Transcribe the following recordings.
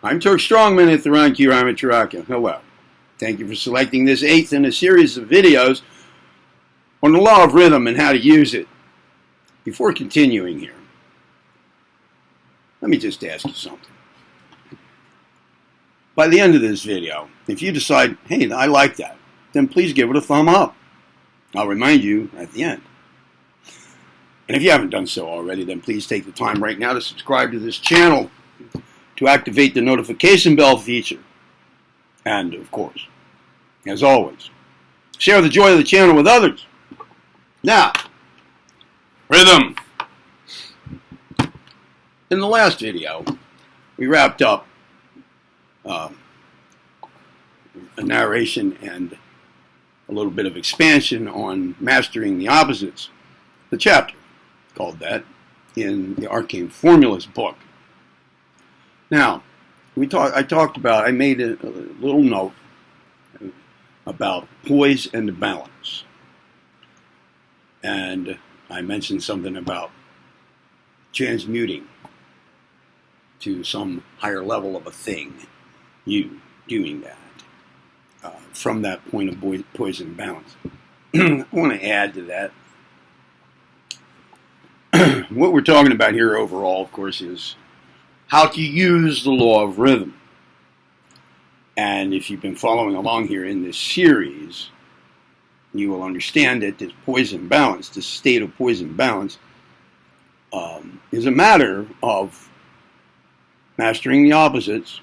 I'm Turk Strongman at the Ron Q. Amateur. Hello. Thank you for selecting this 8th in a series of videos on the law of rhythm and how to use it. Before continuing here, let me just ask you something. By the end of this video, if you decide, hey, I like that, then please give it a thumb up. I'll remind you at the end. And if you haven't done so already, then please take the time right now to subscribe to this channel, to activate the notification bell feature. And, of course, as always, share the joy of the channel with others. Now, rhythm. In the last video, we wrapped up a narration and a little bit of expansion on mastering the opposites, the chapter called that in the Arcane Formulas book. Now, I made a little note about poise and balance. And I mentioned something about transmuting to some higher level of a thing, you doing that, from that point of poise and balance. I want to add to that. What we're talking about here overall, of course, is how to use the law of rhythm. And if you've been following along here in this series, you will understand that this poise and balance, this state of poise and balance, is a matter of mastering the opposites,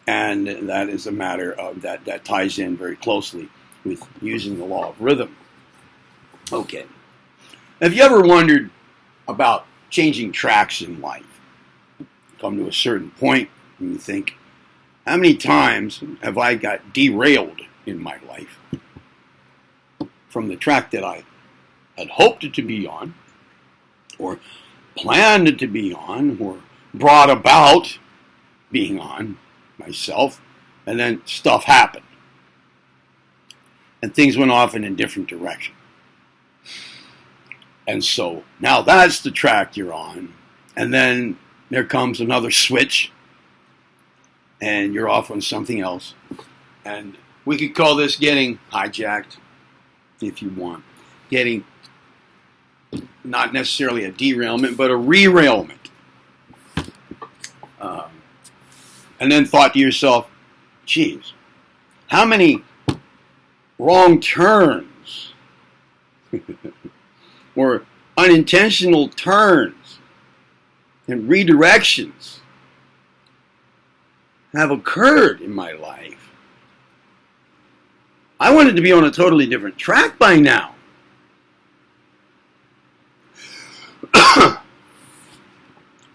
and that is a matter of that ties in very closely with using the law of rhythm. Okay. Have you ever wondered about changing tracks in life? Come to a certain point and you think, how many times have I got derailed in my life from the track that I had hoped it to be on, or planned it to be on, or brought about being on myself, and then stuff happened. And things went off in a different direction. And so now that's the track you're on, and then there comes another switch, and you're off on something else. And we could call this getting hijacked, if you want. Getting not necessarily a derailment, but a rerailment. And then thought to yourself, geez, how many wrong turns or unintentional turns and redirections have occurred in my life? I wanted to be on a totally different track by now.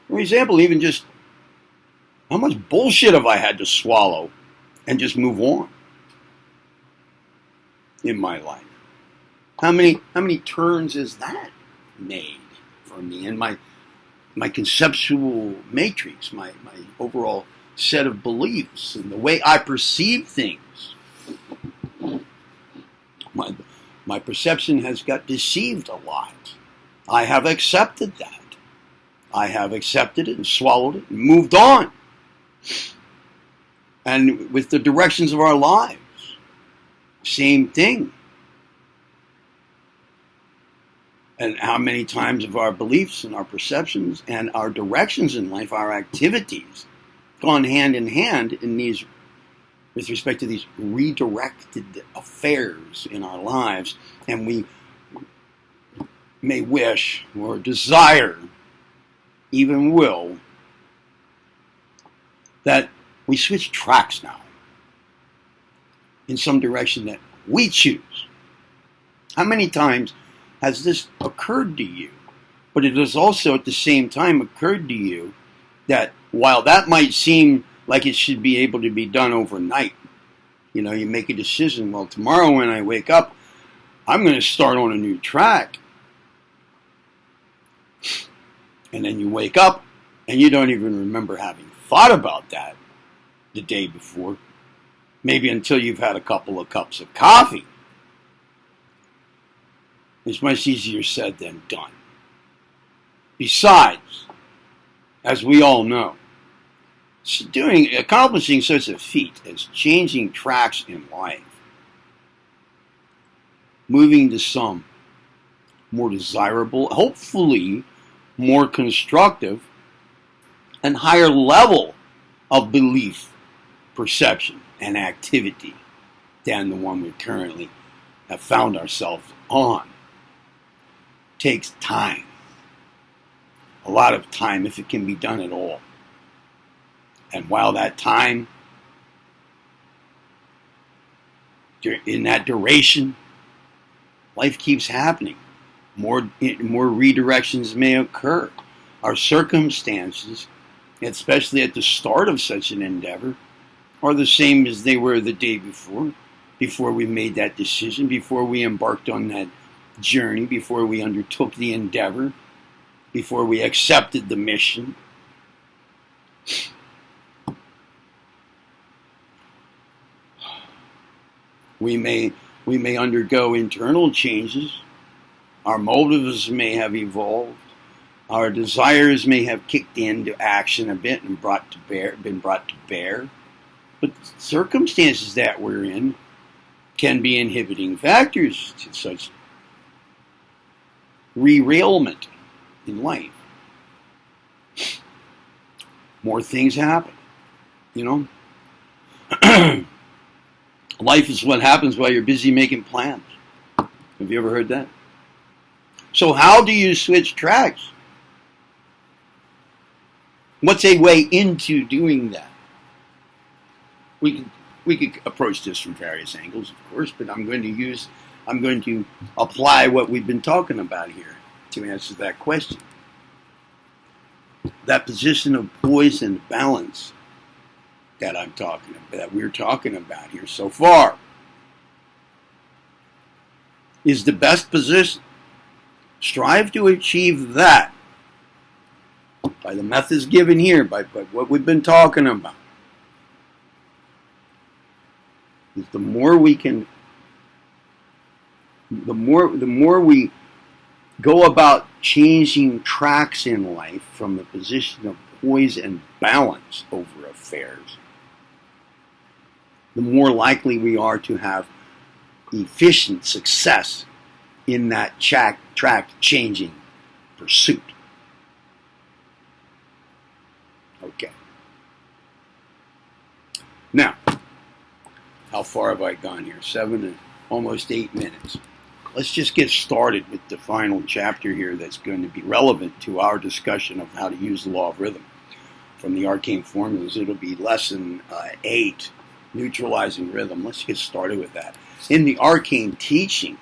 For example, even just how much bullshit have I had to swallow and just move on in my life? How many turns has that made for me in my conceptual matrix, my overall set of beliefs and the way I perceive things? My perception has got deceived a lot. I have accepted that. I have accepted it and swallowed it and moved on. And with the directions of our lives, same thing. And how many times have our beliefs and our perceptions and our directions in life, our activities, gone hand in hand in these, with respect to these redirected affairs in our lives, and we may wish or desire, even will, that we switch tracks now in some direction that we choose. How many times has this occurred to you? But it has also at the same time occurred to you that while that might seem like it should be able to be done overnight, you know, you make a decision, well, tomorrow when I wake up, I'm going to start on a new track. And then you wake up and you don't even remember having thought about that the day before, maybe until you've had a couple of cups of coffee. It's much easier said than done. Besides, as we all know, accomplishing such a feat as changing tracks in life, moving to some more desirable, hopefully more constructive, and higher level of belief, perception, and activity than the one we currently have found ourselves on, takes time. A lot of time, if it can be done at all. And while that time, in that duration, life keeps happening. More redirections may occur. Our circumstances, especially at the start of such an endeavor, are the same as they were the day before we made that decision, before we embarked on that journey, before we undertook the endeavor, before we accepted the mission. We may undergo internal changes. Our motives may have evolved. Our desires may have kicked into action a bit and been brought to bear. But the circumstances that we're in can be inhibiting factors to such derailment in life. More things happen, Life is what happens while you're busy making plans. Have you ever heard that? So how do you switch tracks? What's a way into doing that? We could approach this from various angles, of course, but I'm going to apply what we've been talking about here to answer that question. That position of poise and balance that we're talking about here so far is the best position. Strive to achieve that by the methods given here, by what we've been talking about. The more we go about changing tracks in life from the position of poise and balance over affairs, the more likely we are to have efficient success in that track changing pursuit. Okay. Now, how far have I gone here? 7 and almost 8 minutes. Let's just get started with the final chapter here that's going to be relevant to our discussion of how to use the law of rhythm. From the arcane formulas, it'll be lesson 8, neutralizing rhythm. Let's get started with that. In the arcane teaching,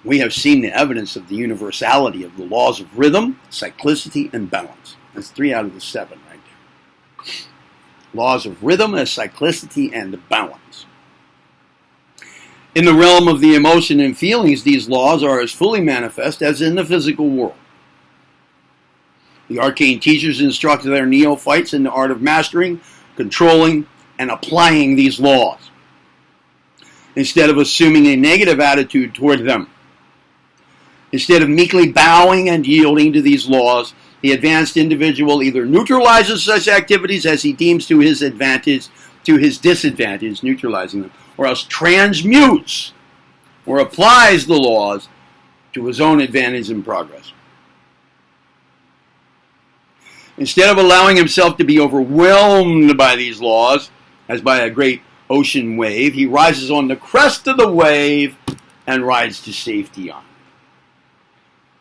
we have seen the evidence of the universality of the laws of rhythm, cyclicity, and balance. That's 3 out of the 7 right there. Laws of rhythm, cyclicity, and balance. In the realm of the emotion and feelings, these laws are as fully manifest as in the physical world. The arcane teachers instruct their neophytes in the art of mastering, controlling, and applying these laws, instead of assuming a negative attitude toward them. Instead of meekly bowing and yielding to these laws, the advanced individual either neutralizes such activities as he deems to his disadvantage, neutralizing them, or else transmutes or applies the laws to his own advantage and progress. Instead of allowing himself to be overwhelmed by these laws, as by a great ocean wave, he rises on the crest of the wave and rides to safety on it.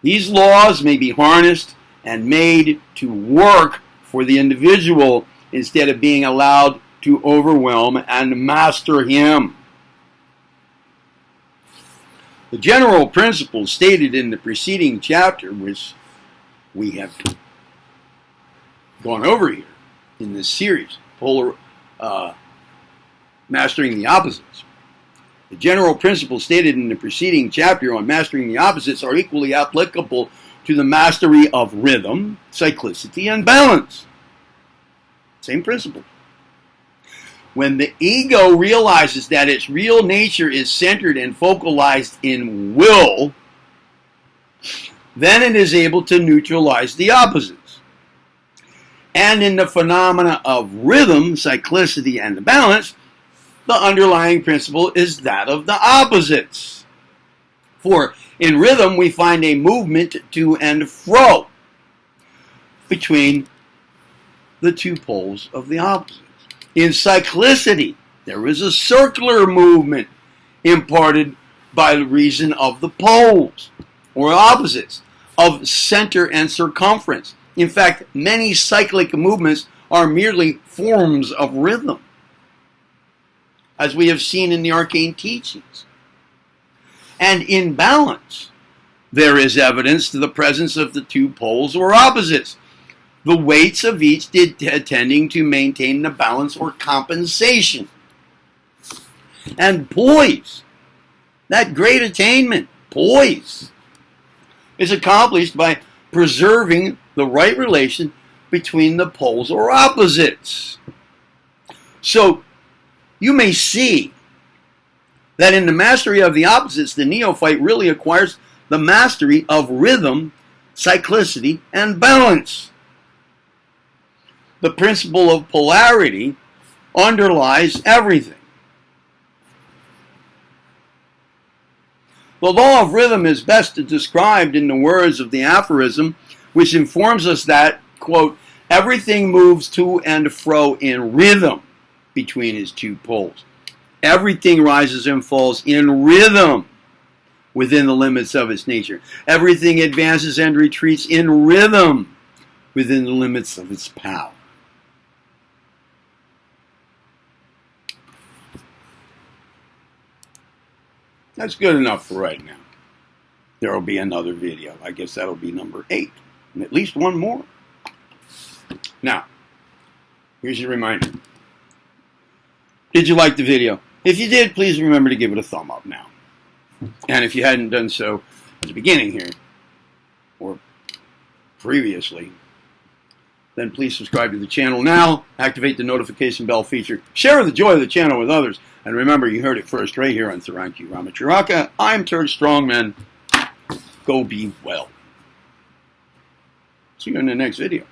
These laws may be harnessed and made to work for the individual instead of being allowed to overwhelm and master him. The general principles stated in the preceding chapter, which we have gone over here in this series, mastering the opposites. The general principles stated in the preceding chapter on mastering the opposites are equally applicable to the mastery of rhythm, cyclicity, and balance. Same principle. When the ego realizes that its real nature is centered and focalized in will, then it is able to neutralize the opposites. And in the phenomena of rhythm, cyclicity, and balance, the underlying principle is that of the opposites. For in rhythm, we find a movement to and fro between the two poles of the opposites. In cyclicity, there is a circular movement imparted by reason of the poles, or opposites, of center and circumference. In fact, many cyclic movements are merely forms of rhythm, as we have seen in the arcane teachings. And in balance, there is evidence to the presence of the two poles or opposites, the weights of each tending to maintain the balance or compensation. And poise, that great attainment, poise, is accomplished by preserving the right relation between the poles or opposites. So you may see that in the mastery of the opposites, the neophyte really acquires the mastery of rhythm, cyclicity, and balance. The principle of polarity underlies everything. The law of rhythm is best described in the words of the aphorism, which informs us that, quote, everything moves to and fro in rhythm between his two poles. Everything rises and falls in rhythm within the limits of its nature. Everything advances and retreats in rhythm within the limits of its power. That's good enough for right now. There will be another video. I guess that'll be number 8. And at least one more. Now, here's your reminder. Did you like the video? If you did, please remember to give it a thumb up now. And if you hadn't done so at the beginning here, or previously, then please subscribe to the channel now, activate the notification bell feature, share the joy of the channel with others, and remember, you heard it first right here on Saranki Ramacharaka. I'm Turk Strongman. Go be well. See you in the next video.